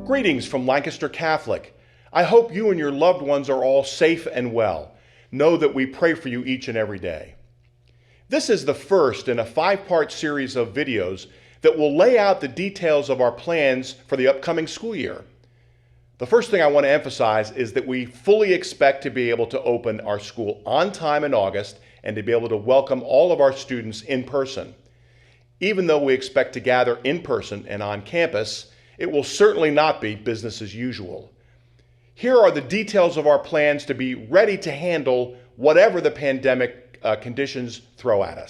Greetings from Lancaster Catholic. I hope you and your loved ones are all safe and well. Know that we pray for you each and every day. This is the first in a 5-part series of videos that will lay out the details of our plans for the upcoming school year. The first thing I want to emphasize is that we fully expect to be able to open our school on time in August and to be able to welcome all of our students in person. Even though we expect to gather in person and on campus, it will certainly not be business as usual. Here are the details of our plans to be ready to handle whatever the pandemic conditions throw at us.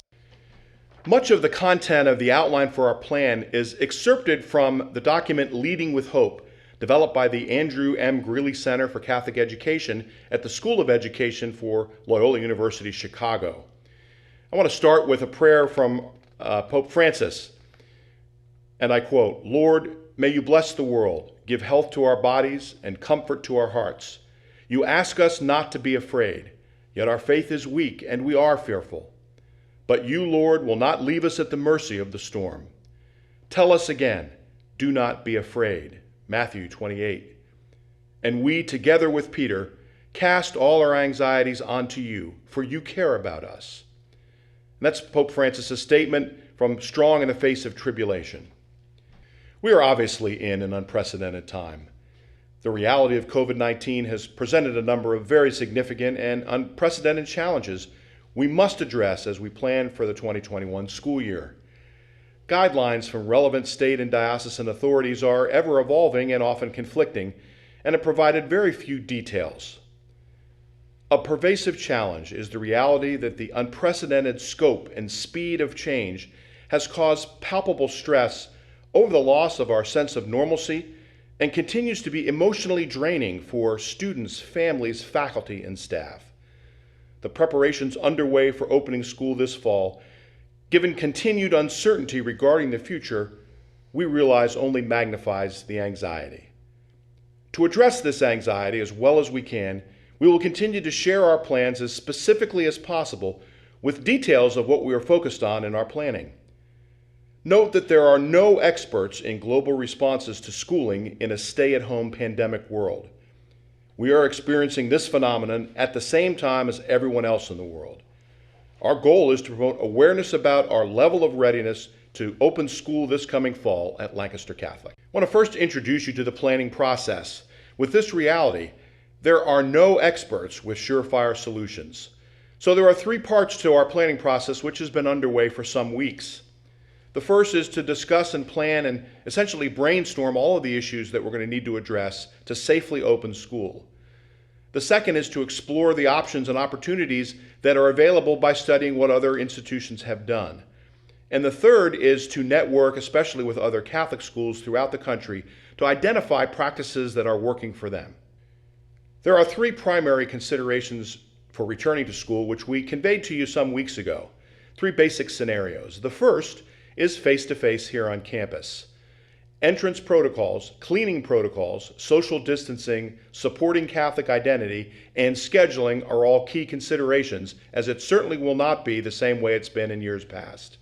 Much of the content of the outline for our plan is excerpted from the document Leading with Hope, developed by the Andrew M. Greeley Center for Catholic Education at the School of Education for Loyola University Chicago. I want to start with a prayer from Pope Francis, and I quote, "Lord, may you bless the world, give health to our bodies and comfort to our hearts. You ask us not to be afraid, yet our faith is weak and we are fearful. But you, Lord, will not leave us at the mercy of the storm. Tell us again, do not be afraid." Matthew 28. "And we, together with Peter, cast all our anxieties onto you, for you care about us." And that's Pope Francis' statement from Strong in the Face of Tribulation. We are obviously in an unprecedented time. The reality of COVID-19 has presented a number of very significant and unprecedented challenges we must address as we plan for the 2021 school year. Guidelines from relevant state and diocesan authorities are ever evolving and often conflicting, and have provided very few details. A pervasive challenge is the reality that the unprecedented scope and speed of change has caused palpable stress over the loss of our sense of normalcy and continues to be emotionally draining for students, families, faculty, and staff. The preparations underway for opening school this fall, given continued uncertainty regarding the future, we realize only magnifies the anxiety. To address this anxiety as well as we can, we will continue to share our plans as specifically as possible with details of what we are focused on in our planning. Note that there are no experts in global responses to schooling in a stay-at-home pandemic world. We are experiencing this phenomenon at the same time as everyone else in the world. Our goal is to promote awareness about our level of readiness to open school this coming fall at Lancaster Catholic. I want to first introduce you to the planning process. With this reality, there are no experts with surefire solutions. So there are 3 parts to our planning process, which has been underway for some weeks. The first is to discuss and plan and essentially brainstorm all of the issues that we're going to need to address to safely open school. The second is to explore the options and opportunities that are available by studying what other institutions have done. And the third is to network, especially with other Catholic schools throughout the country, to identify practices that are working for them. There are 3 primary considerations for returning to school, which we conveyed to you some weeks ago. 3 basic scenarios. The first is face-to-face here on campus. Entrance protocols, cleaning protocols, social distancing, supporting Catholic identity, and scheduling are all key considerations, as it certainly will not be the same way it's been in years past.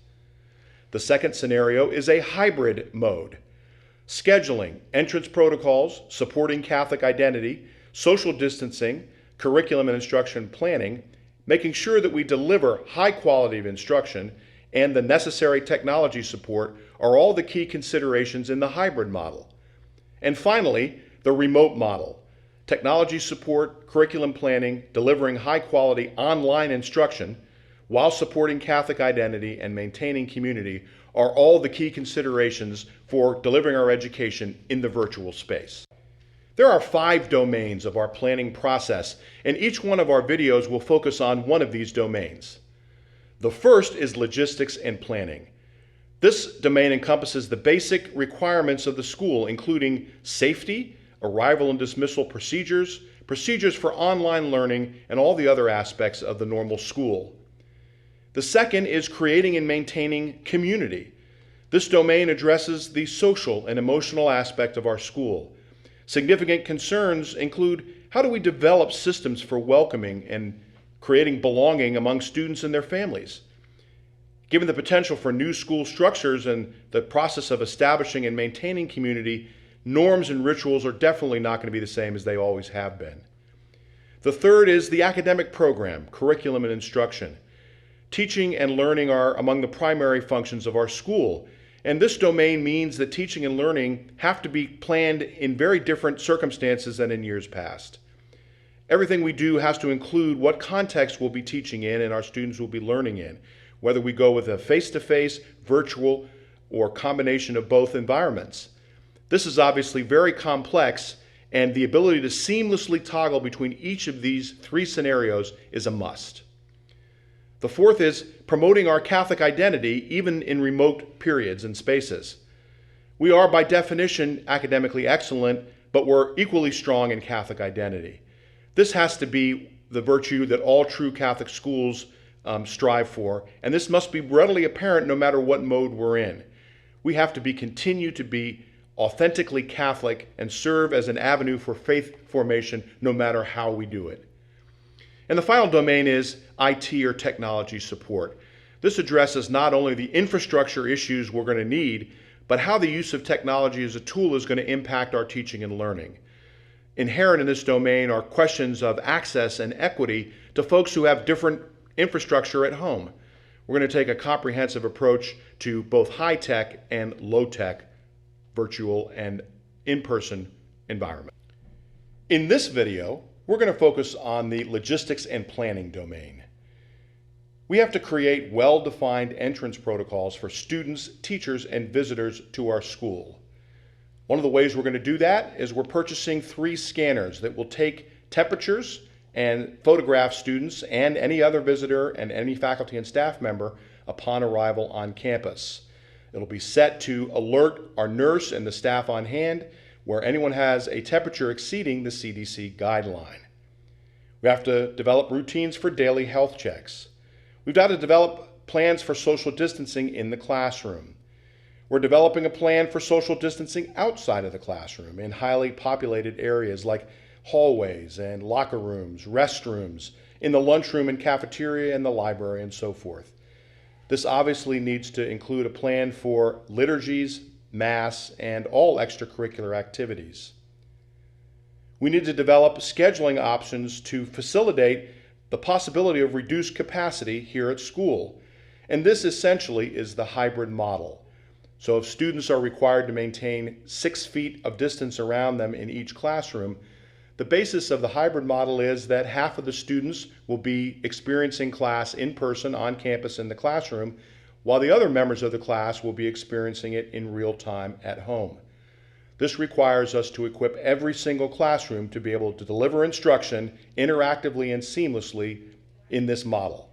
The second scenario is a hybrid mode. Scheduling, entrance protocols, supporting Catholic identity, social distancing, curriculum and instruction planning, making sure that we deliver high quality of instruction, and the necessary technology support are all the key considerations in the hybrid model. And finally, the remote model. Technology support, curriculum planning, delivering high-quality online instruction while supporting Catholic identity and maintaining community are all the key considerations for delivering our education in the virtual space. There are 5 domains of our planning process, and each one of our videos will focus on one of these domains. The first is logistics and planning. This domain encompasses the basic requirements of the school, including safety, arrival and dismissal procedures, procedures for online learning, and all the other aspects of the normal school. The second is creating and maintaining community. This domain addresses the social and emotional aspect of our school. Significant concerns include how do we develop systems for welcoming and creating belonging among students and their families. Given the potential for new school structures and the process of establishing and maintaining community Norms and rituals are definitely not going to be the same as they always have been. The third is the academic program, curriculum and instruction. Teaching and learning are among the primary functions of our school, and this domain means that teaching and learning have to be planned in very different circumstances than in years past. Everything we do has to include what context we'll be teaching in and our students will be learning in, whether we go with a face-to-face, virtual, or combination of both environments. This is obviously very complex, and the ability to seamlessly toggle between each of these three scenarios is a must. The fourth is promoting our Catholic identity even in remote periods and spaces. We are by definition academically excellent, but we're equally strong in Catholic identity. This has to be the virtue that all true Catholic schools strive for, and this must be readily apparent no matter what mode we're in. We have to continue to be authentically Catholic and serve as an avenue for faith formation no matter how we do it. And the final domain is IT or technology support. This addresses not only the infrastructure issues we're going to need, but how the use of technology as a tool is going to impact our teaching and learning. Inherent in this domain are questions of access and equity to folks who have different infrastructure at home. We're going to take a comprehensive approach to both high-tech and low-tech virtual and in-person environment. In this video, we're going to focus on the logistics and planning domain. We have to create well-defined entrance protocols for students, teachers, and visitors to our school. One of the ways we're going to do that is we're purchasing 3 scanners that will take temperatures and photograph students and any other visitor and any faculty and staff member upon arrival on campus. It'll be set to alert our nurse and the staff on hand where anyone has a temperature exceeding the CDC guideline. We have to develop routines for daily health checks. We've got to develop plans for social distancing in the classroom. We're developing a plan for social distancing outside of the classroom in highly populated areas like hallways and locker rooms, restrooms, in the lunchroom and cafeteria and the library and so forth. This obviously needs to include a plan for liturgies, Mass, and all extracurricular activities. We need to develop scheduling options to facilitate the possibility of reduced capacity here at school. And this essentially is the hybrid model. So if students are required to maintain 6 feet of distance around them in each classroom, the basis of the hybrid model is that half of the students will be experiencing class in person on campus in the classroom, while the other members of the class will be experiencing it in real time at home. This requires us to equip every single classroom to be able to deliver instruction interactively and seamlessly in this model.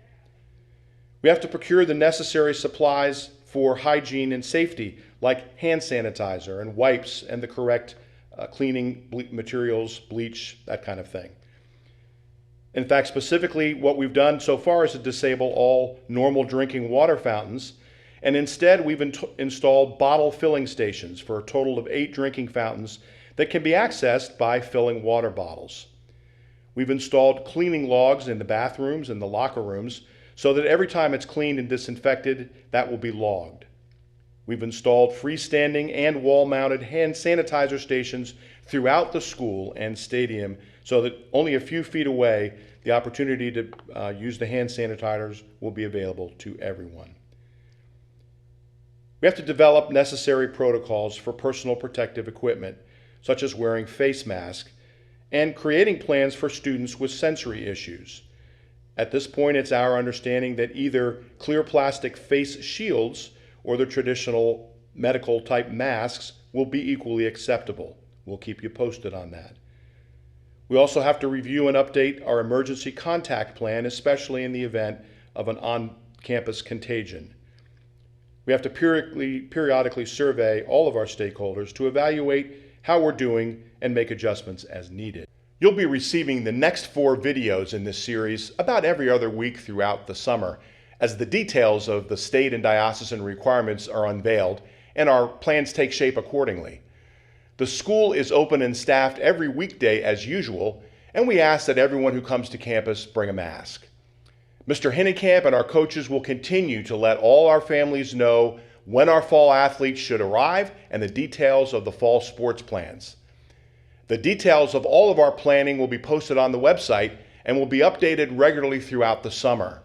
We have to procure the necessary supplies for hygiene and safety, like hand sanitizer and wipes and the correct cleaning materials, bleach, that kind of thing. In fact, specifically, what we've done so far is to disable all normal drinking water fountains, and instead we've installed bottle filling stations for a total of 8 drinking fountains that can be accessed by filling water bottles. We've installed cleaning logs in the bathrooms and the locker rooms so that every time it's cleaned and disinfected, that will be logged. We've installed freestanding and wall-mounted hand sanitizer stations throughout the school and stadium so that only a few feet away, the opportunity to use the hand sanitizers will be available to everyone. We have to develop necessary protocols for personal protective equipment, such as wearing face masks, and creating plans for students with sensory issues. At this point, it's our understanding that either clear plastic face shields or the traditional medical type masks will be equally acceptable. We'll keep you posted on that. We also have to review and update our emergency contact plan, especially in the event of an on-campus contagion. We have to periodically survey all of our stakeholders to evaluate how we're doing and make adjustments as needed. You'll be receiving the next 4 videos in this series about every other week throughout the summer, as the details of the state and diocesan requirements are unveiled and our plans take shape accordingly. The school is open and staffed every weekday as usual, and we ask that everyone who comes to campus bring a mask. Mr. Hinnenkamp and our coaches will continue to let all our families know when our fall athletes should arrive, and the details of the fall sports plans. The details of all of our planning will be posted on the website and will be updated regularly throughout the summer.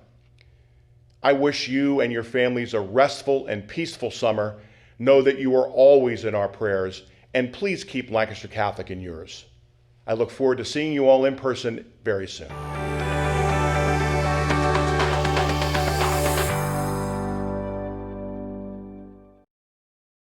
I wish you and your families a restful and peaceful summer. Know that you are always in our prayers, and please keep Lancaster Catholic in yours. I look forward to seeing you all in person very soon.